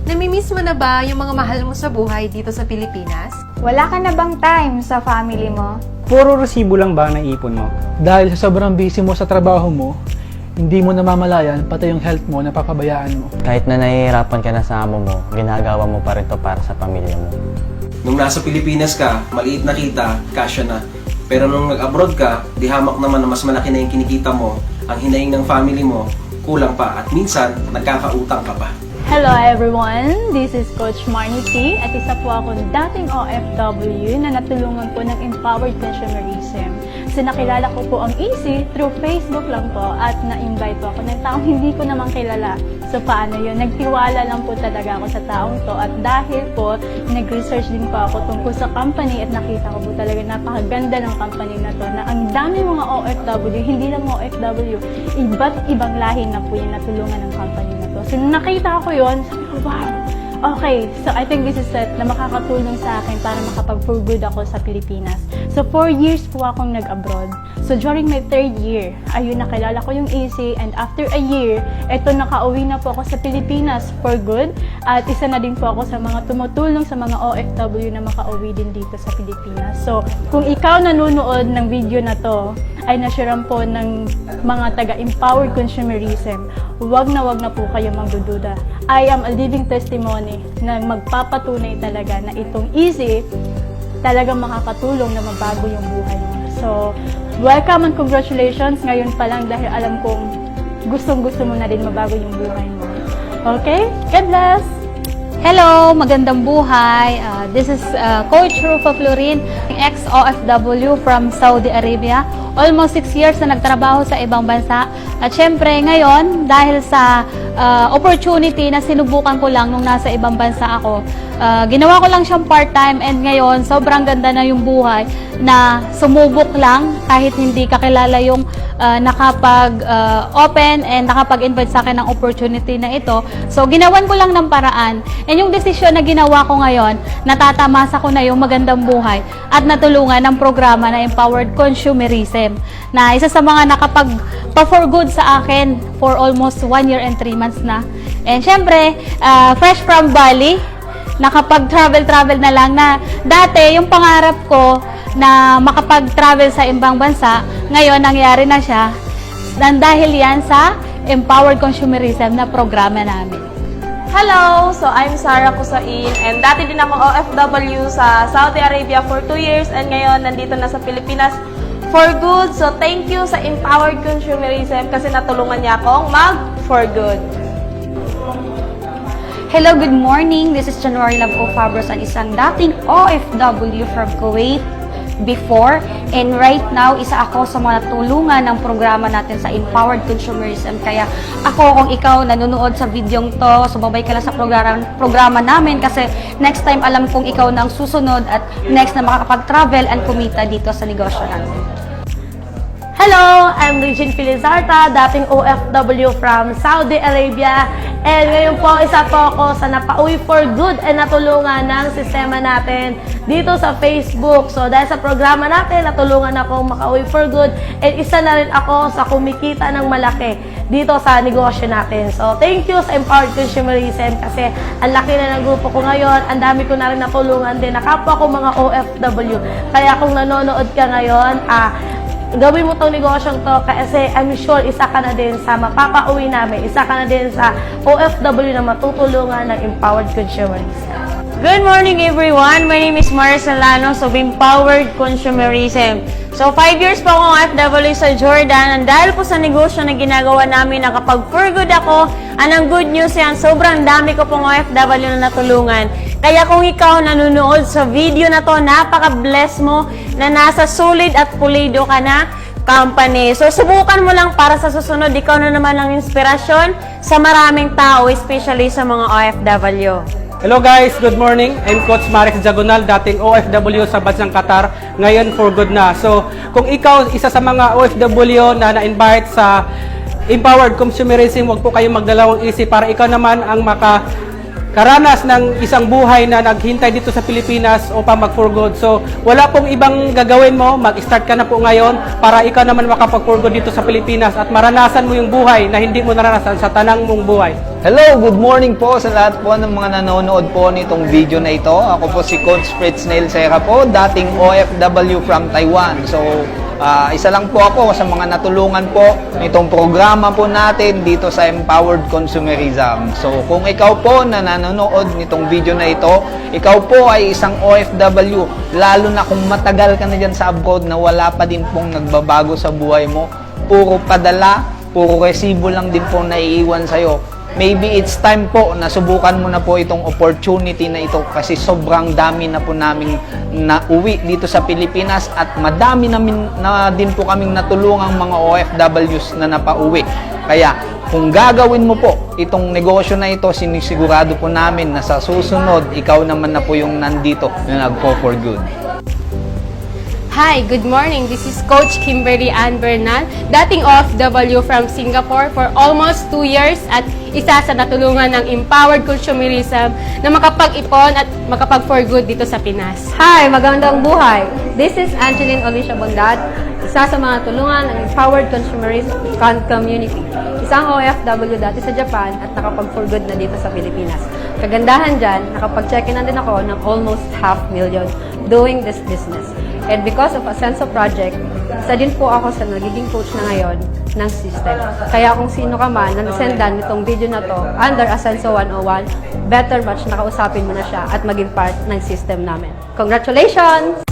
Namimiss mo na ba yung mga mahal mo sa buhay dito sa Pilipinas? Wala ka na bang time sa family mo? Puro resibo lang ba ang naipon mo? Dahil sa sobrang busy mo sa trabaho mo, hindi mo namamalayan pati yung health mo napapabayaan mo. Kahit na nahihirapan ka na sa amo mo, ginagawa mo pa rin to para sa pamilya mo. Nung nasa Pilipinas ka, maliit na kita, kasya na. Pero nung nag-abroad ka, di hamak naman na mas malaki na yung kinikita mo, ang hinaing ng family mo, kulang pa at minsan, nagkakautang ka pa. Hello everyone! This is Coach Marnie T. At isa po akong dating OFW na natulungan po ng Empowered Consumerism. So nakilala ko po ang Easy through Facebook lang po at na-invite po ako ng taong hindi ko naman kilala. So paano yun? Nagtiwala lang po talaga ako sa taong to at dahil po nag-research din po ako tungkol sa company at nakita ko po talaga napakaganda ng company na to na ang dami mga OFW, hindi lang OFW, iba't ibang lahi na po yung natulungan ng company na to. So nung nakita ko yun, sabi ko, wow! Okay, so I think this is it na makakatulong sa akin para makapag-for good ako sa Pilipinas. So 4 years po akong nag-abroad. So during my 3rd year, ayun nakilala ko yung Easy and after a year, eto nakauwi na po ako sa Pilipinas for good at isa na din po ako sa mga tumutulong sa mga OFW na makauwi din dito sa Pilipinas. So kung ikaw nanonood ng video na to, ay nasyaran po ng mga taga-empowered consumerism, wag na po kayo magdududa. I am a living testimony na magpapatunay talaga na itong Easy talagang makakatulong na mabago yung buhay mo. So, welcome and congratulations ngayon pa lang dahil alam kong gustong-gusto mo na din mabago yung buhay mo. Okay? God bless! Hello! Magandang buhay! This is Coach Rufa Florin, ex-OFW from Saudi Arabia. Almost 6 years na nagtrabaho sa ibang bansa. At syempre ngayon, dahil sa opportunity na sinubukan ko lang nung nasa ibang bansa ako, ginawa ko lang siyang part-time and ngayon, sobrang ganda na yung buhay na sumubok lang kahit hindi kakilala yung nakapag-open and nakapag-invite sa akin ng opportunity na ito. So, ginawan ko lang ng paraan. And yung desisyon na ginawa ko ngayon, natatamasa ko na yung magandang buhay at natulungan ng programa na Empowered Consumerism na isa sa mga nakapag-for good sa akin for almost 1 year and 3 months na. And syempre, fresh from Bali, nakapag-travel na lang na dati yung pangarap ko na makapag-travel sa ibang bansa, ngayon nangyari na siya dahil yan sa Empowered Consumerism na programa namin. Hello! So, I'm Sarah Kusain and dati din ako OFW sa Saudi Arabia for 2 years and ngayon nandito na sa Pilipinas for good. So, thank you sa Empowered Consumerism kasi natulungan niya akong mag-for good. Hello, good morning. This is January Love O. Fabros, ang isang dating OFW from Kuwait before. And right now, isa ako sa mga tulungan ng programa natin sa Empowered Consumerism. Kaya ako, kung ikaw nanonood sa video to, sumabay ka lang sa programa namin kasi next time alam kong ikaw na ang susunod at next na makakapag-travel and kumita dito sa negosyo natin. Hello! I'm Regine Filizarta, dating OFW from Saudi Arabia. And ngayon po, isa po ako sa napauwi for good and natulungan ng sistema natin dito sa Facebook. So dahil sa programa natin, natulungan ako makauwi for good and isa na rin ako sa kumikita ng malaki dito sa negosyo natin. So thank you sa Empowered Consumerism kasi ang laki na ng grupo ko ngayon, ang dami ko na rin natulungan din na kapwa ko mga OFW. Kaya kung nanonood ka ngayon, gawin mo tong negosyong to kasi I'm sure isa ka na din sa mapapauwi namin, isa ka na din sa OFW na matutulungan ng Empowered Consumerism. Good morning everyone! My name is Maricel Lanos of Empowered Consumerism. So 5 years po akong OFW sa Jordan and dahil po sa negosyo na ginagawa namin nakapag-for good ako, ang good news yan, sobrang dami ko pong OFW na natulungan. Kaya kung ikaw nanonood sa video na to, napaka-bless mo na nasa solid at pulido ka na company. So, subukan mo lang para sa susunod, ikaw na naman ang inspirasyon sa maraming tao, especially sa mga OFW. Hello guys, good morning. I'm Coach Marix Diagonal, dating OFW sa bansang Qatar, ngayon for good na. So, kung ikaw isa sa mga OFW na na-invite sa Empowered Consumerism, huwag po kayong magdalawang isip para ikaw naman ang karanas ng isang buhay na naghintay dito sa Pilipinas upang mag-for good. So, wala pong ibang gagawin mo, mag-start ka na po ngayon para ikaw naman makapag-for good dito sa Pilipinas at maranasan mo yung buhay na hindi mo naranasan sa tanang mong buhay. Hello, good morning po sa lahat po ng mga nanonood po nitong video na ito. Ako po si Coach Fritz Neil Serra po, dating OFW from Taiwan. So, isa lang po ako sa mga natulungan po nitong programa po natin dito sa Empowered Consumerism. So, kung ikaw po na nanonood nitong video na ito, ikaw po ay isang OFW, lalo na kung matagal ka na dyan sa abroad na wala pa din pong nagbabago sa buhay mo, puro padala, puro resibo lang din po naiiwan sa'yo. Maybe it's time po na subukan mo na po itong opportunity na ito kasi sobrang dami na po namin nauwi dito sa Pilipinas at madami na din po kaming natulungang mga OFWs na napauwi. Kaya kung gagawin mo po itong negosyo na ito, sinisigurado po namin na sa susunod, ikaw naman na po yung nandito na nag-go for good. Hi, good morning. This is Coach Kimberly Ann Bernal, dating OFW from Singapore for almost 2 years at isa sa natulungan ng Empowered Consumerism na makapag-ipon at makapag-for good dito sa Pinas. Hi, magandang buhay. This is Angeline Alicia Bondat, isa sa mga tulungan ng Empowered Consumerism Community. Isang OFW dati sa Japan at nakapag-for good na dito sa Pilipinas. Kagandahan dyan, nakapag-check-in na din ako ng almost 500,000 doing this business. And because of Asenso Project, isa din po ako sa nagiging coach na ngayon ng system. Kaya kung sino ka man na nasendan nitong video na to under Asenso 101, better much nakausapin mo na siya at maging part ng system namin. Congratulations!